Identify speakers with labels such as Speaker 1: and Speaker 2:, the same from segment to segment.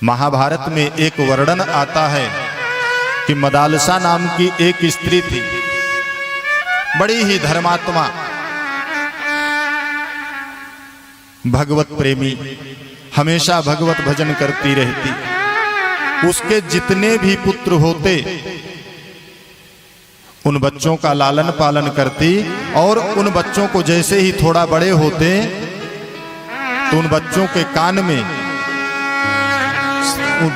Speaker 1: महाभारत में एक वर्णन आता है कि मदालसा नाम की एक स्त्री थी, बड़ी ही धर्मात्मा, भगवत प्रेमी, हमेशा भगवत भजन करती रहती। उसके जितने भी पुत्र होते उन बच्चों का लालन पालन करती, और उन बच्चों को जैसे ही थोड़ा बड़े होते तो उन बच्चों के कान में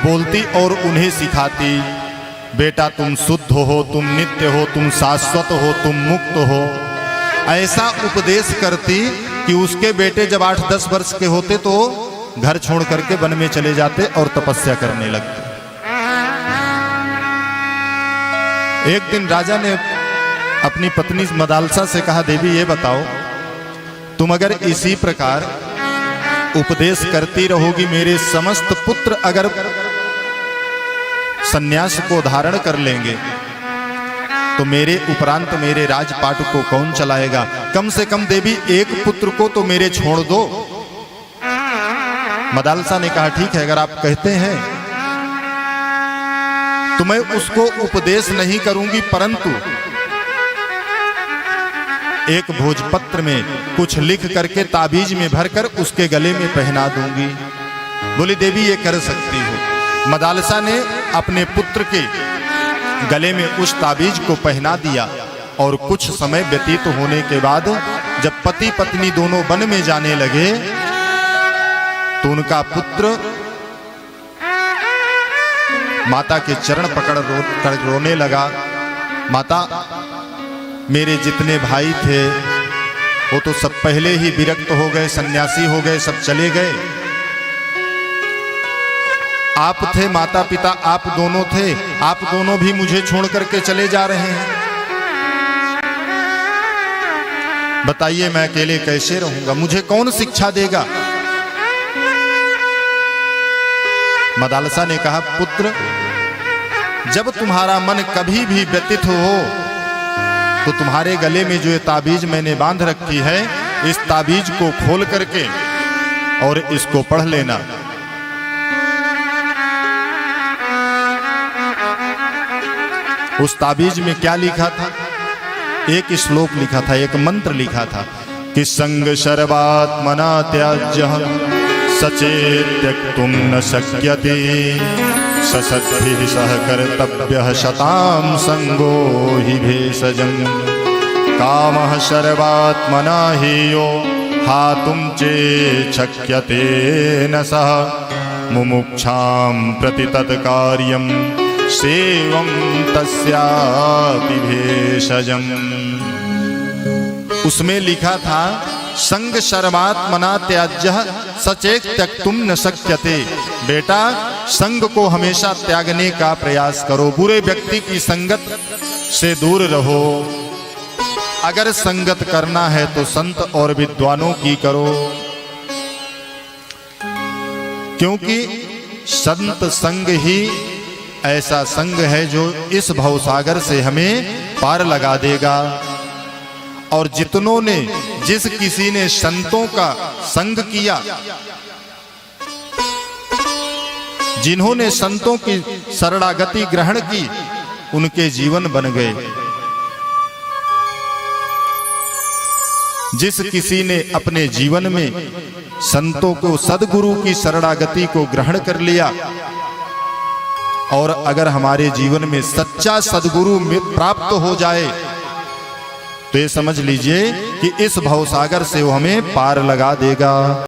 Speaker 1: बोलती और उन्हें सिखाती, बेटा तुम शुद्ध हो, तुम नित्य हो, तुम शाश्वत हो, तुम मुक्त हो। ऐसा उपदेश करती कि उसके बेटे जब 8-10 वर्ष के होते तो घर छोड़ करके वन में चले जाते और तपस्या करने लगते। एक दिन राजा ने अपनी पत्नी मदालसा से कहा, देवी ये बताओ, तुम अगर इसी प्रकार उपदेश करती रहोगी, मेरे समस्त पुत्र अगर सन्यास को धारण कर लेंगे तो मेरे उपरांत मेरे राजपाट को कौन चलाएगा? कम से कम देवी एक पुत्र को तो मेरे छोड़ दो। मदालसा ने कहा, ठीक है, अगर आप कहते हैं तो मैं उसको उपदेश नहीं करूंगी, परंतु एक भोजपत्र में कुछ लिख करके ताबीज में भरकर उसके गले में पहना दूंगी। बोली, देवी ये कर सकती हो। मदालसा ने अपने पुत्र के गले में उस ताबीज को पहना दिया, और कुछ समय व्यतीत होने के बाद जब पति पत्नी दोनों वन में जाने लगे तो उनका पुत्र माता के चरण पकड़ रोने लगा। माता, मेरे जितने भाई थे वो तो सब पहले ही विरक्त हो गए, सन्यासी हो गए, सब चले गए। आप थे, माता पिता आप दोनों थे, आप दोनों भी मुझे छोड़ करके चले जा रहे हैं। बताइए मैं अकेले कैसे रहूंगा? मुझे कौन शिक्षा देगा? मदालसा ने कहा, पुत्र, जब तुम्हारा मन कभी भी व्यतीत हो तो तुम्हारे गले में जो ये ताबीज मैंने बांध रखी है, इस ताबीज को खोल करके और इसको पढ़ लेना। उस ताबीज में क्या लिखा था? एक श्लोक लिखा था, एक मंत्र लिखा था कि संग शर्वात्मना त्याज्यः सचेत त्यक्तुं न शक्यते ससद्भिः सह कर्तव्यः शतां संगो हि भेषजं कामः शर्वात्मना हेयो हातुं चेच्छक्यते न सः मुमुक्षां प्रति तत्कार्यं सेवं तस्यापि भेषजम्। उसमें लिखा था, संग शर्मात्मना त्याज्यः सचेत त्यक्तुं न शक्यते। बेटा, संग को हमेशा त्यागने का प्रयास करो, बुरे व्यक्ति की संगत से दूर रहो। अगर संगत करना है तो संत और विद्वानों की करो, क्योंकि संत संग ही ऐसा संग है जो इस भवसागर से हमें पार लगा देगा। और जितनों ने, जिस किसी ने संतों का संग किया, जिन्होंने संतों की शरणागति ग्रहण की, उनके जीवन बन गए। जिस किसी ने अपने जीवन में संतों को, सद्गुरु की शरणागति को ग्रहण कर लिया, और अगर हमारे जीवन में सच्चा सद्गुरु प्राप्त हो जाए तो ये समझ लीजिए कि इस भवसागर से वो हमें पार लगा देगा।